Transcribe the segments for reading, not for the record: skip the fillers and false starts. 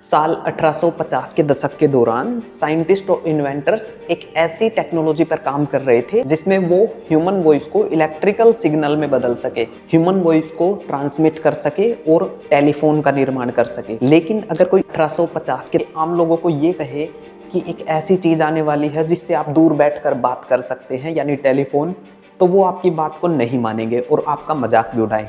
साल 1850 के दशक के दौरान साइंटिस्ट और इन्वेंटर्स एक ऐसी टेक्नोलॉजी पर काम कर रहे थे जिसमें वो ह्यूमन वॉइस को इलेक्ट्रिकल सिग्नल में बदल सके, ह्यूमन वॉइस को ट्रांसमिट कर सके और टेलीफोन का निर्माण कर सके। लेकिन अगर कोई 1850 के आम लोगों को ये कहे कि एक ऐसी चीज आने वाली है जिससे आप दूर बैठकर बात कर सकते हैं, यानी टेलीफोन, तो वो आपकी बात को नहीं मानेंगे और आपका मजाक भी उड़ाएं।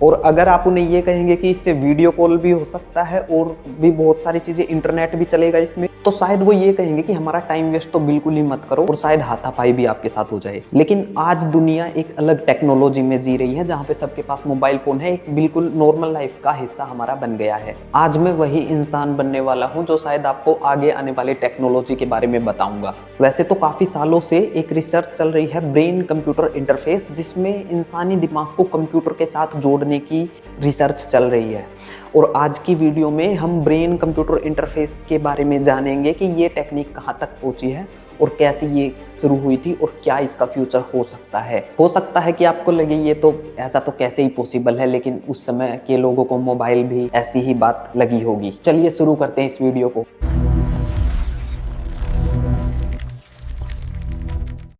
और अगर आप उन्हें ये कहेंगे कि इससे वीडियो कॉल भी हो सकता है और भी बहुत सारी चीज़ें, इंटरनेट भी चलेगा इसमें, तो शायद वो ये कहेंगे कि हमारा टाइम वेस्ट तो बिल्कुल ही मत करो और शायद हाथापाई भी आपके साथ हो जाए। लेकिन आज दुनिया एक अलग टेक्नोलॉजी में जी रही है जहाँ पे सबके पास मोबाइल फोन है, एक बिल्कुल नॉर्मल लाइफ का हिस्सा हमारा बन गया है। आज मैं वही इंसान बनने वाला हूँ जो शायद आपको आगे आने वाले टेक्नोलॉजी के बारे में बताऊंगा। वैसे तो काफ़ी सालों से एक रिसर्च चल रही है ब्रेन कंप्यूटर इंटरफेस, जिसमें इंसानी दिमाग को कंप्यूटर के साथ जोड़ने की रिसर्च चल रही है। और आज की वीडियो में हम ब्रेन कंप्यूटर इंटरफेस के बारे में जानेंगे कि ये टेक्निक कहाँ तक पहुंची है और कैसे ये शुरू हुई थी और क्या इसका फ्यूचर हो सकता है। हो सकता है कि आपको लगे ये तो ऐसा तो कैसे ही पॉसिबल है, लेकिन उस समय के लोगों को मोबाइल भी ऐसी ही बात लगी होगी। चलिए शुरू करते हैं इस वीडियो को।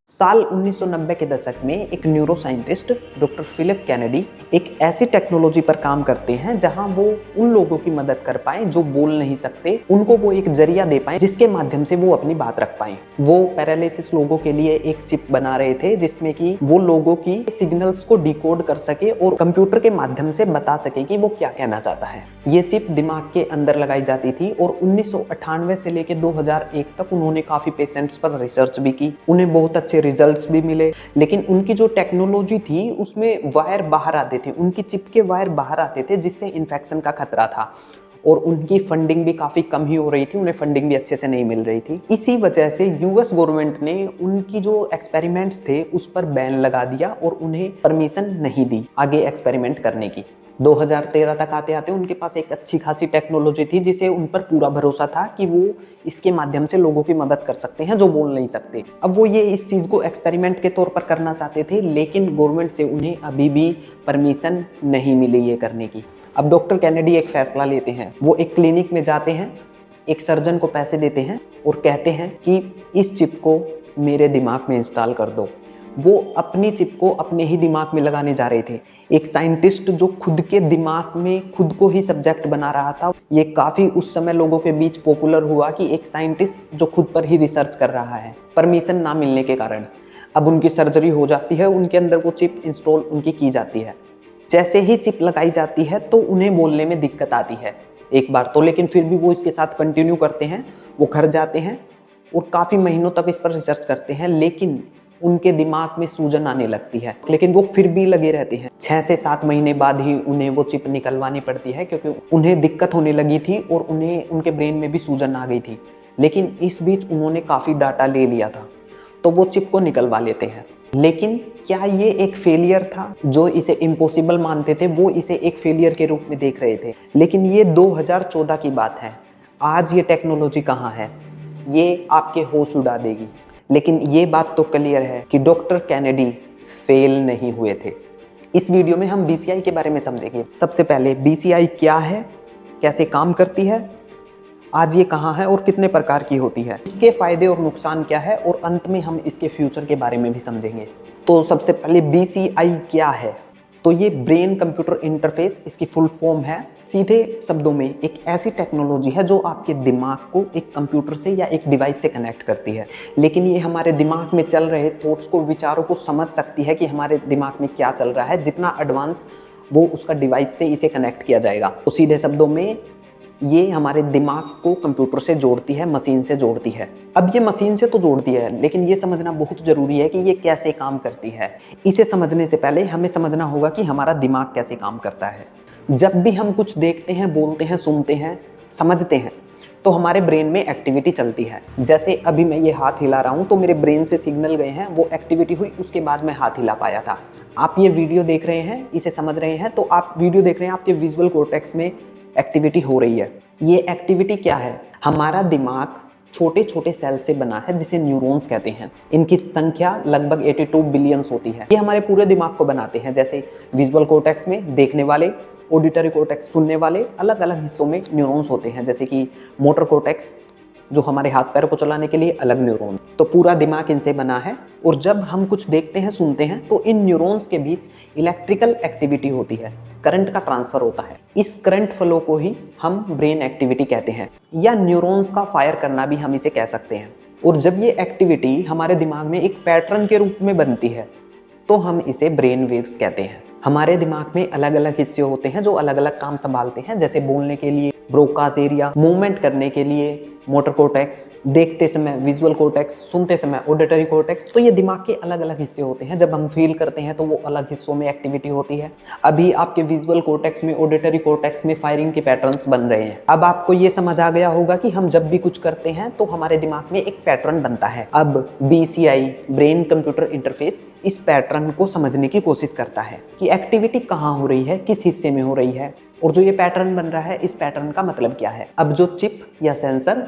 साल 1990 के दशक में एक neuroscientist doctor Philip Kennedy एक ऐसी टेक्नोलॉजी पर काम करते हैं जहां वो उन लोगों की मदद कर पाए जो बोल नहीं सकते, उनको वो एक जरिया दे पाए जिसके माध्यम से वो अपनी बात रख पाए। वो पैरालिसिस लोगों के लिए एक चिप बना रहे थे जिसमें कि वो लोगों की सिग्नल्स को डिकोड कर सके और कंप्यूटर के माध्यम से बता सके कि वो क्या कहना चाहता है। ये चिप दिमाग के अंदर लगाई जाती थी और 1998 से लेकर 2001 तक उन्होंने काफी पेशेंट्स पर रिसर्च भी की, उन्हें बहुत अच्छे रिजल्ट्स भी मिले। लेकिन उनकी जो टेक्नोलॉजी थी उसमें वायर बाहर आते थे, उनकी चिप के वायर बाहर आते थे जिससे इन्फेक्शन का खतरा था और उनकी फंडिंग भी काफ़ी कम ही हो रही थी, उन्हें फंडिंग भी अच्छे से नहीं मिल रही थी। इसी वजह से यूएस गवर्नमेंट ने उनकी जो एक्सपेरिमेंट्स थे उस पर बैन लगा दिया और उन्हें परमिशन नहीं दी आगे एक्सपेरिमेंट करने की। 2013 तक आते आते उनके पास एक अच्छी खासी टेक्नोलॉजी थी जिसे उन पर पूरा भरोसा था कि वो इसके माध्यम से लोगों की मदद कर सकते हैं जो बोल नहीं सकते। अब वो ये इस चीज़ को एक्सपेरिमेंट के तौर पर करना चाहते थे, लेकिन गवर्नमेंट से उन्हें अभी भी परमिशन नहीं मिली ये करने की। अब डॉक्टर कैनेडी एक फैसला लेते हैं, वो एक क्लिनिक में जाते हैं, एक सर्जन को पैसे देते हैं और कहते हैं कि इस चिप को मेरे दिमाग में इंस्टॉल कर दो। वो अपनी चिप को अपने ही दिमाग में लगाने जा रहे थे। एक साइंटिस्ट जो खुद के दिमाग में खुद को ही सब्जेक्ट बना रहा था, ये काफ़ी उस समय लोगों के बीच पॉपुलर हुआ कि एक साइंटिस्ट जो खुद पर ही रिसर्च कर रहा है, परमिशन ना मिलने के कारण। अब उनकी सर्जरी हो जाती है, उनके अंदर वो चिप इंस्टॉल उनकी की जाती है। जैसे ही चिप लगाई जाती है तो उन्हें बोलने में दिक्कत आती है एक बार तो, लेकिन फिर भी वो इसके साथ कंटिन्यू करते हैं। वो घर जाते हैं और काफ़ी महीनों तक इस पर रिसर्च करते हैं, लेकिन उनके दिमाग में सूजन आने लगती है, लेकिन वो फिर भी लगे रहते हैं। 6 से 7 महीने बाद ही उन्हें वो चिप निकलवानी पड़ती है क्योंकि उन्हें दिक्कत होने लगी थी और उन्हें उनके ब्रेन में भी सूजन आ गई थी। लेकिन इस बीच उन्होंने काफ़ी डाटा ले लिया था तो वो चिप को निकलवा लेते हैं। लेकिन क्या ये एक फेलियर था? जो इसे इम्पॉसिबल मानते थे वो इसे एक फेलियर के रूप में देख रहे थे। लेकिन ये 2014 की बात है, आज ये टेक्नोलॉजी कहाँ है, ये आपके होश उड़ा देगी। लेकिन ये बात तो क्लियर है कि डॉक्टर कैनेडी फेल नहीं हुए थे। इस वीडियो में हम बीसीआई के बारे में समझेंगे। सबसे पहले बीसीआई क्या है, कैसे काम करती है, आज ये कहाँ है और कितने प्रकार की होती है, इसके फायदे और नुकसान क्या है, और अंत में हम इसके फ्यूचर के बारे में भी समझेंगे। तो सबसे पहले बीसीआई क्या है? तो ये ब्रेन कंप्यूटर इंटरफेस इसकी फुल फॉर्म है। सीधे शब्दों में एक ऐसी टेक्नोलॉजी है जो आपके दिमाग को एक कंप्यूटर से या एक डिवाइस से कनेक्ट करती है। लेकिन ये हमारे दिमाग में चल रहे थॉट्स को, विचारों को समझ सकती है कि हमारे दिमाग में क्या चल रहा है। जितना एडवांस वो उसका डिवाइस से इसे कनेक्ट किया जाएगा। तो सीधे शब्दों में ये हमारे दिमाग को कंप्यूटर से जोड़ती है, मशीन से जोड़ती है। अब ये मशीन से तो जोड़ती है, लेकिन ये समझना बहुत ज़रूरी है कि ये कैसे काम करती है। इसे समझने से पहले हमें समझना होगा कि हमारा दिमाग कैसे काम करता है। जब भी हम कुछ देखते हैं, बोलते हैं, सुनते हैं, समझते हैं, तो हमारे ब्रेन में एक्टिविटी चलती है। जैसे अभी मैं ये हाथ हिला रहा हूँ तो मेरे ब्रेन से सिग्नल गए हैं, वो एक्टिविटी हुई, उसके बाद मैं हाथ हिला पाया था। आप ये वीडियो देख रहे हैं, इसे समझ रहे हैं, तो आप वीडियो देख रहे हैं, आपके विजुअल कॉर्टेक्स में एक्टिविटी हो रही है। ये एक्टिविटी क्या है? हमारा दिमाग छोटे छोटे सेल से बना है जिसे न्यूरॉन्स कहते हैं। इनकी संख्या लगभग 82 बिलियंस होती है। ये हमारे पूरे दिमाग को बनाते हैं। जैसे विजुअल कॉर्टेक्स में देखने वाले, ऑडिटरी कोर्टेक्स सुनने वाले, अलग अलग हिस्सों में न्यूरॉन्स होते हैं, जैसे कि मोटर कोर्टेक्स जो हमारे हाथ पैर को चलाने के लिए अलग न्यूरॉन। तो पूरा दिमाग इनसे बना है और जब हम कुछ देखते हैं, सुनते हैं, तो इन न्यूरॉन्स के बीच इलेक्ट्रिकल एक्टिविटी होती है, करंट का ट्रांसफर होता है। इस करंट फ्लो को ही हम ब्रेन एक्टिविटी कहते हैं, या न्यूरॉन्स का फायर करना भी हम इसे कह सकते हैं। और जब ये एक्टिविटी हमारे दिमाग में एक पैटर्न के रूप में बनती है तो हम इसे ब्रेन वेव्स कहते हैं। हमारे दिमाग में अलग अलग हिस्से होते हैं जो अलग अलग काम संभालते हैं, जैसे बोलने के लिए ब्रोकास एरिया, मूवमेंट करने के लिए मोटर कोर्टेक्स, देखते समय विजुअल कोर्टेक्स, सुनते समय ऑडिटरी कोर्टेक्स। तो ये दिमाग के अलग अलग हिस्से होते हैं। जब हम फील करते हैं तो वो अलग हिस्सों में एक्टिविटी होती है। अभी आपके विजुअल कोर्टेक्स में, ऑडिटरी कोर्टेक्स में फायरिंग के पैटर्न्स बन रहे हैं। अब आपको ये समझ आ गया होगा कि हम जब भी कुछ करते हैं तो हमारे दिमाग में एक पैटर्न बनता है। अब BCI, ब्रेन कंप्यूटर इंटरफेस, इस पैटर्न को समझने की कोशिश करता है कि एक्टिविटी कहाँ हो रही है, किस हिस्से में हो रही है, और जो ये पैटर्न बन रहा है, इस पैटर्न का मतलब क्या है। अब जो चिप या सेंसर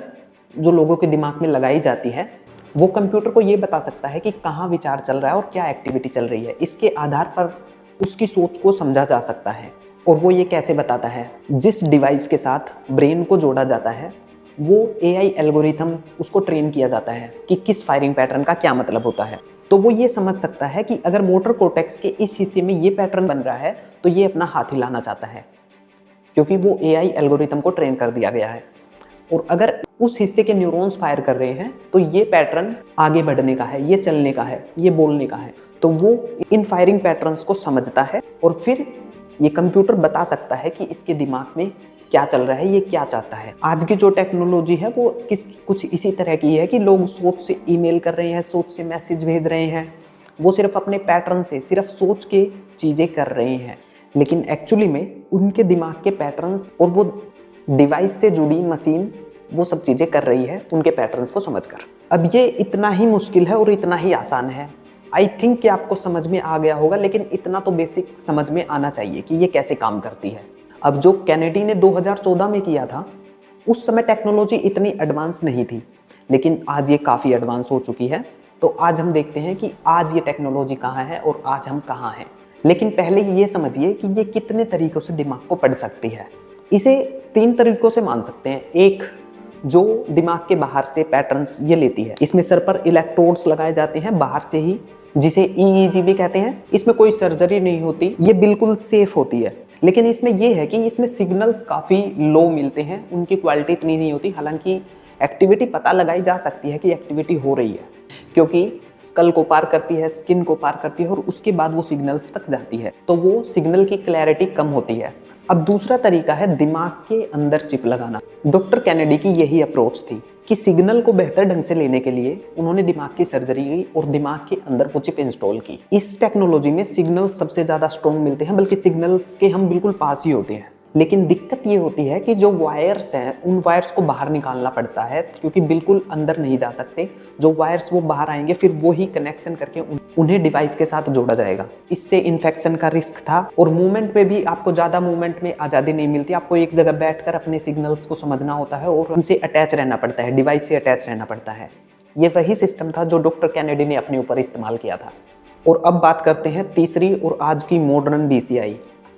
जो लोगों के दिमाग में लगाई जाती है, वो कंप्यूटर को ये बता सकता है कि कहाँ विचार चल रहा है और क्या एक्टिविटी चल रही है। इसके आधार पर उसकी सोच को समझा जा सकता है। और वो ये कैसे बताता है, जिस डिवाइस के साथ ब्रेन को जोड़ा जाता है वो AI एल्गोरिथम उसको ट्रेन किया जाता है कि किस फायरिंग पैटर्न का क्या मतलब होता है। तो वो ये समझ सकता है कि अगर मोटर कोर्टेक्स के इस हिस्से में ये पैटर्न बन रहा है तो ये अपना हाथ हिलाना चाहता है, क्योंकि वो AI एल्गोरिथम को ट्रेन कर दिया गया है। और अगर उस हिस्से के न्यूरॉन्स फायर कर रहे हैं तो ये पैटर्न आगे बढ़ने का है, ये चलने का है, ये बोलने का है। तो वो इन फायरिंग पैटर्न्स को समझता है और फिर ये कंप्यूटर बता सकता है कि इसके दिमाग में क्या चल रहा है, ये क्या चाहता है। आज की जो टेक्नोलॉजी है वो कुछ इसी तरह की है कि लोग सोच से ईमेल कर रहे हैं, सोच से मैसेज भेज रहे हैं। वो सिर्फ अपने पैटर्न से, सिर्फ सोच के चीज़ें कर रहे हैं, लेकिन एक्चुअली में उनके दिमाग के पैटर्न्स और वो डिवाइस से जुड़ी मशीन वो सब चीज़ें कर रही है उनके पैटर्न्स को समझकर। अब ये इतना ही मुश्किल है और इतना ही आसान है। आई थिंक कि आपको समझ में आ गया होगा, लेकिन इतना तो बेसिक समझ में आना चाहिए कि ये कैसे काम करती है। अब जो कैनेडी ने 2014 में किया था, उस समय टेक्नोलॉजी इतनी एडवांस नहीं थी, लेकिन आज ये काफ़ी एडवांस हो चुकी है। तो आज हम देखते हैं कि आज ये टेक्नोलॉजी कहाँ है और आज हम कहाँ हैं। लेकिन पहले ये समझिए कि ये कितने तरीक़ों से दिमाग को पढ़ सकती है। इसे 3 तरीक़ों से मान सकते हैं। एक, जो दिमाग के बाहर से पैटर्न्स ये लेती है, इसमें सर पर इलेक्ट्रोड्स लगाए जाते हैं बाहर से ही, जिसे EEG भी कहते हैं। इसमें कोई सर्जरी नहीं होती, ये बिल्कुल सेफ होती है। लेकिन इसमें यह है कि इसमें सिग्नल्स काफ़ी लो मिलते हैं, उनकी क्वालिटी इतनी नहीं होती। हालांकि एक्टिविटी पता लगाई जा सकती है कि एक्टिविटी हो रही है, क्योंकि स्कल को पार करती है, स्किन को पार करती है और उसके बाद वो सिग्नल्स तक जाती है, तो वो सिग्नल की क्लैरिटी कम होती है। अब दूसरा तरीका है दिमाग के अंदर चिप लगाना। डॉक्टर कैनेडी की यही अप्रोच थी कि सिग्नल को बेहतर ढंग से लेने के लिए उन्होंने दिमाग की सर्जरी की और दिमाग के अंदर वो चिप इंस्टॉल की। इस टेक्नोलॉजी में सिग्नल्स सबसे ज़्यादा स्ट्रॉन्ग मिलते हैं, बल्कि सिग्नल्स के हम बिल्कुल पास ही होते हैं। लेकिन दिक्कत ये होती है कि जो वायर्स हैं, उन वायर्स को बाहर निकालना पड़ता है, क्योंकि बिल्कुल अंदर नहीं जा सकते। जो वायर्स वो बाहर आएंगे, फिर वो ही कनेक्शन करके उन्हें डिवाइस के साथ जोड़ा जाएगा। इससे इन्फेक्शन का रिस्क था और मूवमेंट में भी आपको ज़्यादा मूवमेंट में आज़ादी नहीं मिलती। आपको एक जगह बैठकर अपने सिग्नल्स को समझना होता है और उनसे अटैच रहना पड़ता है, डिवाइस से अटैच रहना पड़ता है। ये वही सिस्टम था जो डॉक्टर कैनेडी ने अपने ऊपर इस्तेमाल किया था। और अब बात करते हैं तीसरी और आज की मॉडर्न BCI।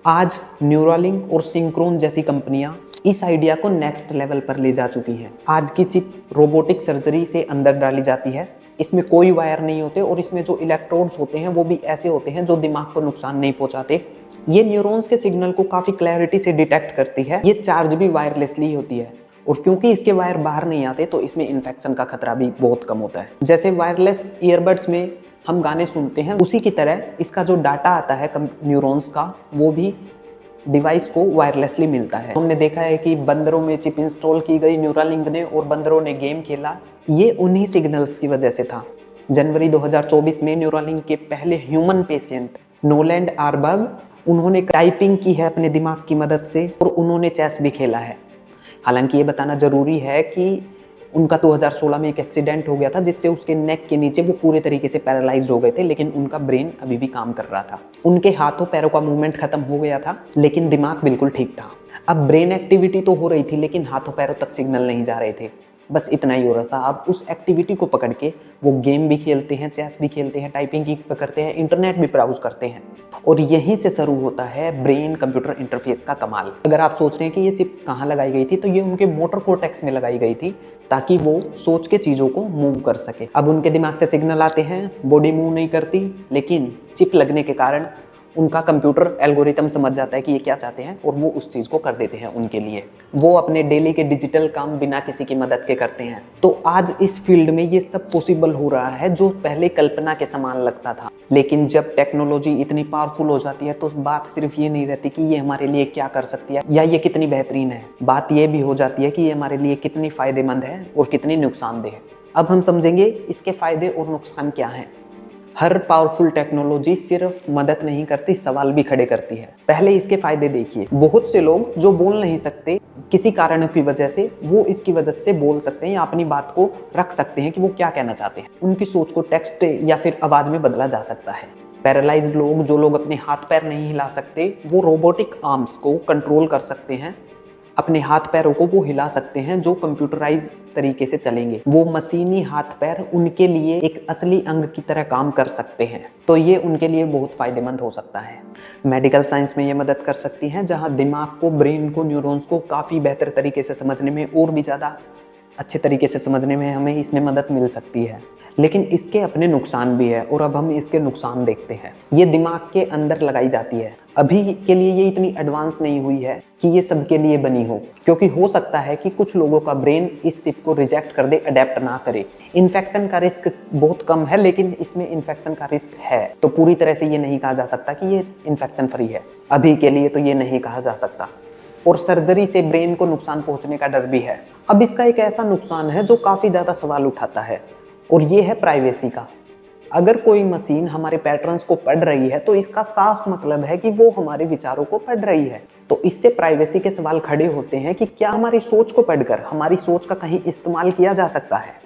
आज न्यूरालिंक और सिंक्रोन जैसी कंपनियां इस आइडिया को नेक्स्ट लेवल पर ले जा चुकी हैं। आज की चिप रोबोटिक सर्जरी से अंदर डाली जाती है। इसमें कोई वायर नहीं होते और इसमें जो इलेक्ट्रोड्स होते हैं वो भी ऐसे होते हैं जो दिमाग को नुकसान नहीं पहुंचाते। ये न्यूरॉन्स के सिग्नल को काफ़ी क्लैरिटी से डिटेक्ट करती है। ये चार्ज भी वायरलेसली होती है और क्योंकि इसके वायर बाहर नहीं आते तो इसमें इन्फेक्शन का खतरा भी बहुत कम होता है। जैसे वायरलेस ईयरबड्स में हम गाने सुनते हैं, उसी की तरह इसका जो डाटा आता है न्यूरॉन्स का, वो भी डिवाइस को वायरलेसली मिलता है। हमने देखा है कि बंदरों में चिप इंस्टॉल की गई न्यूरालिंक ने और बंदरों ने गेम खेला, ये उन्हीं सिग्नल्स की वजह से था। जनवरी 2024 में न्यूरालिंक के पहले ह्यूमन पेशेंट नोलैंड आर्बर्ग, उन्होंने टाइपिंग की है अपने दिमाग की मदद से और उन्होंने चेस भी खेला है। हालांकि ये बताना ज़रूरी है कि उनका 2016 में एक एक्सीडेंट हो गया था जिससे उसके नेक के नीचे वो पूरे तरीके से पैरालाइज हो गए थे, लेकिन उनका ब्रेन अभी भी काम कर रहा था। उनके हाथों पैरों का मूवमेंट खत्म हो गया था, लेकिन दिमाग बिल्कुल ठीक था। अब ब्रेन एक्टिविटी तो हो रही थी, लेकिन हाथों पैरों तक सिग्नल नहीं जा रहे थे। बस इतना ही हो रहा था। अब उस एक्टिविटी को पकड़ के वो गेम भी खेलते हैं, चेस भी खेलते हैं, टाइपिंग की करते हैं, इंटरनेट भी ब्राउज करते हैं। और यहीं से शुरू होता है ब्रेन कंप्यूटर इंटरफेस का कमाल। अगर आप सोच रहे हैं कि ये चिप कहाँ लगाई गई थी, तो ये उनके मोटर कोर्टेक्स में लगाई गई थी ताकि वो सोच के चीज़ों को मूव कर सके। अब उनके दिमाग से सिग्नल आते हैं, बॉडी मूव नहीं करती, लेकिन चिप लगने के कारण उनका कंप्यूटर एल्गोरिथम समझ जाता है कि ये क्या चाहते हैं और वो उस चीज़ को कर देते हैं उनके लिए। वो अपने डेली के डिजिटल काम बिना किसी की मदद के करते हैं। तो आज इस फील्ड में ये सब पॉसिबल हो रहा है जो पहले कल्पना के समान लगता था। लेकिन जब टेक्नोलॉजी इतनी पावरफुल हो जाती है तो बात सिर्फ ये नहीं रहती कि ये हमारे लिए क्या कर सकती है या ये कितनी बेहतरीन है, बात ये भी हो जाती है कि ये हमारे लिए कितनी फ़ायदेमंद है और कितनी नुकसानदेह है। अब हम समझेंगे इसके फ़ायदे और नुकसान क्या हैं। हर पावरफुल टेक्नोलॉजी सिर्फ मदद नहीं करती, सवाल भी खड़े करती है। पहले इसके फायदे देखिए। बहुत से लोग जो बोल नहीं सकते किसी कारण की वजह से, वो इसकी मदद से बोल सकते हैं या अपनी बात को रख सकते हैं कि वो क्या कहना चाहते हैं। उनकी सोच को टेक्स्ट या फिर आवाज में बदला जा सकता है। पैरालाइज्ड लोग, जो लोग अपने हाथ पैर नहीं हिला सकते, वो रोबोटिक आर्म्स को कंट्रोल कर सकते हैं। अपने हाथ पैरों को वो हिला सकते हैं जो कंप्यूटराइज तरीके से चलेंगे। वो मशीनी हाथ पैर उनके लिए एक असली अंग की तरह काम कर सकते हैं। तो ये उनके लिए बहुत फायदेमंद हो सकता है। मेडिकल साइंस में ये मदद कर सकती हैं, जहां दिमाग को, ब्रेन को, न्यूरॉन्स को काफ़ी बेहतर तरीके से समझने में और भी ज़्यादा अच्छे तरीके से समझने में हमें इसमें मदद मिल सकती है। लेकिन इसके अपने नुकसान भी है और अब हम इसके नुकसान देखते हैं। ये दिमाग के अंदर लगाई जाती है। अभी के लिए ये इतनी एडवांस नहीं हुई है कि ये सबके लिए बनी हो, क्योंकि हो सकता है कि कुछ लोगों का ब्रेन इस चिप को रिजेक्ट कर दे, अडेप्ट ना करे। इन्फेक्शन का रिस्क बहुत कम है, लेकिन इसमें इन्फेक्शन का रिस्क है। तो पूरी तरह से ये नहीं कहा जा सकता कि ये इन्फेक्शन फ्री है। अभी के लिए तो ये नहीं कहा जा सकता। और सर्जरी से ब्रेन को नुकसान पहुंचने का डर भी है। अब इसका एक ऐसा नुकसान है जो काफ़ी ज़्यादा सवाल उठाता है, और ये है प्राइवेसी का। अगर कोई मशीन हमारे पैटर्न्स को पढ़ रही है तो इसका साफ मतलब है कि वो हमारे विचारों को पढ़ रही है। तो इससे प्राइवेसी के सवाल खड़े होते हैं कि क्या हमारी सोच को पढ़कर हमारी सोच का कहीं इस्तेमाल किया जा सकता है।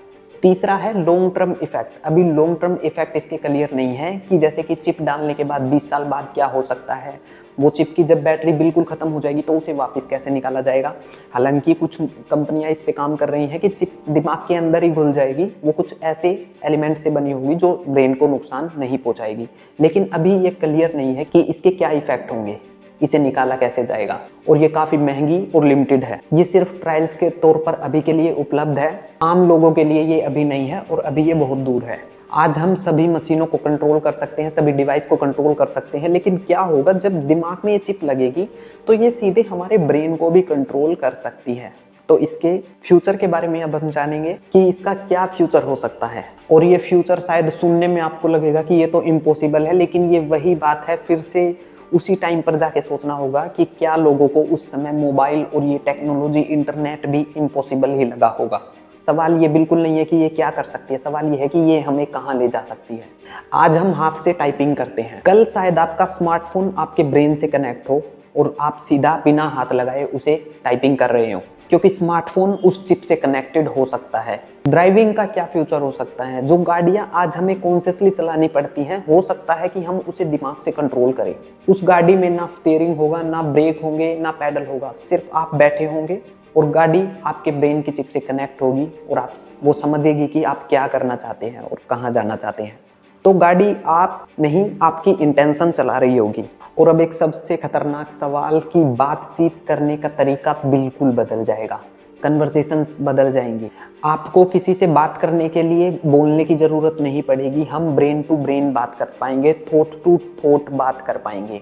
तीसरा है लॉन्ग टर्म इफेक्ट। अभी लॉन्ग टर्म इफेक्ट इसके क्लियर नहीं है कि जैसे कि चिप डालने के बाद 20 साल बाद क्या हो सकता है। वो चिप की जब बैटरी बिल्कुल ख़त्म हो जाएगी तो उसे वापस कैसे निकाला जाएगा। हालांकि कुछ कंपनियां इस पे काम कर रही हैं कि चिप दिमाग के अंदर ही घुल जाएगी, वो कुछ ऐसे एलिमेंट से बनी होगी जो ब्रेन को नुकसान नहीं पहुंचाएगी। लेकिन अभी ये क्लियर नहीं है कि इसके क्या इफेक्ट होंगे, इसे निकाला कैसे जाएगा, और ये काफ़ी महंगी और लिमिटेड है। ये सिर्फ ट्रायल्स के तौर पर अभी के लिए उपलब्ध है, आम लोगों के लिए ये अभी नहीं है और अभी ये बहुत दूर है। आज हम सभी मशीनों को कंट्रोल कर सकते हैं, सभी डिवाइस को कंट्रोल कर सकते हैं, लेकिन क्या होगा जब दिमाग में ये चिप लगेगी तो ये सीधे हमारे ब्रेन को भी कंट्रोल कर सकती है। तो इसके फ्यूचर के बारे में अब हम जानेंगे कि इसका क्या फ्यूचर हो सकता है। और ये फ्यूचर शायद सुनने में आपको लगेगा कि ये तो इम्पॉसिबल है, लेकिन ये वही बात है, फिर से उसी टाइम पर जाके सोचना होगा कि क्या लोगों को उस समय मोबाइल और ये टेक्नोलॉजी, इंटरनेट भी इम्पॉसिबल ही लगा होगा। सवाल ये बिल्कुल नहीं है कि ये क्या कर सकती है, सवाल ये है कि ये हमें कहाँ ले जा सकती है। आज हम हाथ से टाइपिंग करते हैं, कल शायद आपका स्मार्टफोन आपके ब्रेन से कनेक्ट हो और आप सीधा बिना हाथ लगाए उसे टाइपिंग कर रहे हो, क्योंकि स्मार्टफोन उस चिप से कनेक्टेड हो सकता है। ड्राइविंग का क्या फ्यूचर हो सकता है। जो गाड़ियां आज हमें कॉन्शियसली चलानी पड़ती हैं, हो सकता है कि हम उसे दिमाग से कंट्रोल करें। उस गाड़ी में ना स्टीयरिंग होगा, ना ब्रेक होंगे, ना पैडल होगा, सिर्फ आप बैठे होंगे और गाड़ी आपके ब्रेन की चिप से कनेक्ट होगी और आप वो समझेगी कि आप क्या करना चाहते हैं और कहाँ जाना चाहते हैं। तो गाड़ी आप नहीं, आपकी इंटेंशन चला रही होगी। और अब एक सबसे खतरनाक सवाल कि बातचीत करने का तरीका बिल्कुल बदल जाएगा, कन्वर्सेशंस बदल जाएंगी। आपको किसी से बात करने के लिए बोलने की ज़रूरत नहीं पड़ेगी, हम ब्रेन टू ब्रेन बात कर पाएंगे, थॉट टू थॉट बात कर पाएंगे।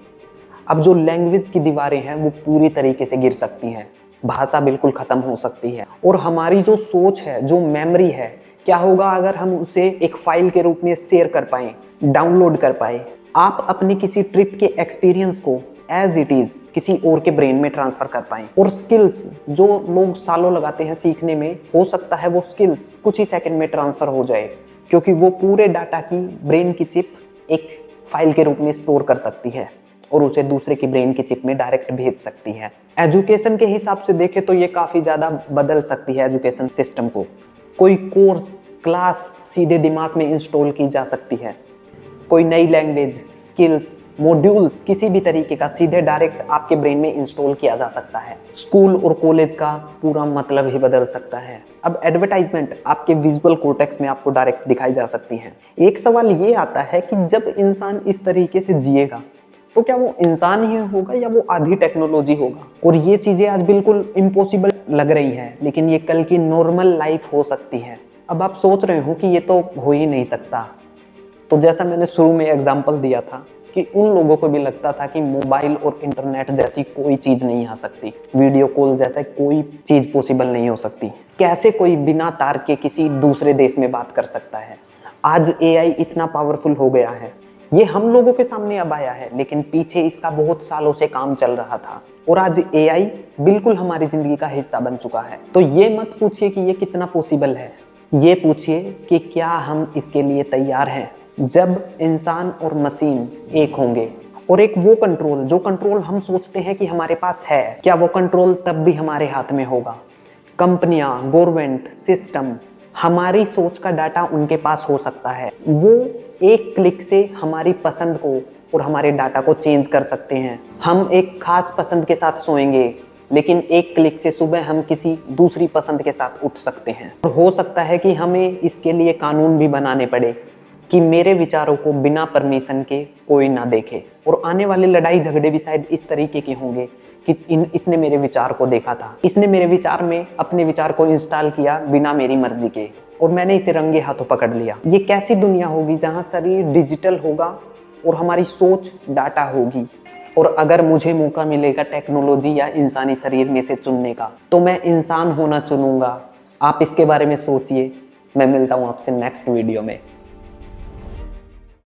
अब जो लैंग्वेज की दीवारें हैं वो पूरी तरीके से गिर सकती हैं, भाषा बिल्कुल ख़त्म हो सकती है। और हमारी जो सोच है, जो मेमोरी है, क्या होगा अगर हम उसे एक फाइल के रूप में शेयर कर पाएँ, डाउनलोड कर पाए। आप अपनी किसी ट्रिप के एक्सपीरियंस को एज इट इज़ किसी और के ब्रेन में ट्रांसफ़र कर पाएँ। और स्किल्स जो लोग सालों लगाते हैं सीखने में, हो सकता है वो स्किल्स कुछ ही सेकंड में ट्रांसफ़र हो जाए, क्योंकि वो पूरे डाटा की ब्रेन की चिप एक फाइल के रूप में स्टोर कर सकती है और उसे दूसरे की ब्रेन की चिप में डायरेक्ट भेज सकती है। एजुकेशन के हिसाब से देखें तो ये काफ़ी ज़्यादा बदल सकती है एजुकेशन सिस्टम को। कोई कोर्स, क्लास सीधे दिमाग में इंस्टॉल की जा सकती है। कोई नई लैंग्वेज, स्किल्स मॉड्यूल्स किसी भी तरीके का सीधे डायरेक्ट आपके ब्रेन में इंस्टॉल किया जा सकता है। स्कूल और कॉलेज का पूरा मतलब ही बदल सकता है। अब एडवर्टाइजमेंट आपके विजुअल कॉर्टेक्स में आपको डायरेक्ट दिखाई जा सकती हैं। एक सवाल ये आता है कि जब इंसान इस तरीके से जिएगा तो क्या वो इंसान ही होगा या वो आधी टेक्नोलॉजी होगा? और ये चीज़ें आज बिल्कुल इम्पॉसिबल लग रही हैं, लेकिन ये कल की नॉर्मल लाइफ हो सकती है। अब आप सोच रहे हो कि ये तो हो ही नहीं सकता। तो जैसा मैंने शुरू में एग्जांपल दिया था कि उन लोगों को भी लगता था कि मोबाइल और इंटरनेट जैसी कोई चीज़ नहीं आ सकती, वीडियो कॉल जैसा कोई चीज़ पॉसिबल नहीं हो सकती। कैसे कोई बिना तार के किसी दूसरे देश में बात कर सकता है? आज एआई इतना पावरफुल हो गया है, ये हम लोगों के सामने अब आया है, लेकिन पीछे इसका बहुत सालों से काम चल रहा था और आज एआई बिल्कुल हमारी जिंदगी का हिस्सा बन चुका है। तो ये मत पूछिए कि ये कितना पॉसिबल है, ये पूछिए कि क्या हम इसके लिए तैयार हैं। जब इंसान और मशीन एक होंगे और एक वो कंट्रोल, जो कंट्रोल हम सोचते हैं कि हमारे पास है, क्या वो कंट्रोल तब भी हमारे हाथ में होगा? कंपनियां, गवर्नमेंट, सिस्टम, हमारी सोच का डाटा उनके पास हो सकता है। वो एक क्लिक से हमारी पसंद को और हमारे डाटा को चेंज कर सकते हैं। हम एक खास पसंद के साथ सोएंगे, लेकिन एक क्लिक से सुबह हम किसी दूसरी पसंद के साथ उठ सकते हैं। और हो सकता है कि हमें इसके लिए कानून भी बनाने पड़े कि मेरे विचारों को बिना परमिशन के कोई ना देखे। और आने वाले लड़ाई झगड़े भी शायद इस तरीके के होंगे कि इसने मेरे विचार को देखा था, इसने मेरे विचार में अपने विचार को इंस्टॉल किया बिना मेरी मर्जी के, और मैंने इसे रंगे हाथों पकड़ लिया। ये कैसी दुनिया होगी जहां शरीर डिजिटल होगा और हमारी सोच डाटा होगी? और अगर मुझे मौका मिलेगा टेक्नोलॉजी या इंसानी शरीर में से चुनने का, तो मैं इंसान होना चुनूंगा। आप इसके बारे में सोचिए। मैं मिलता हूं आपसे नेक्स्ट वीडियो में।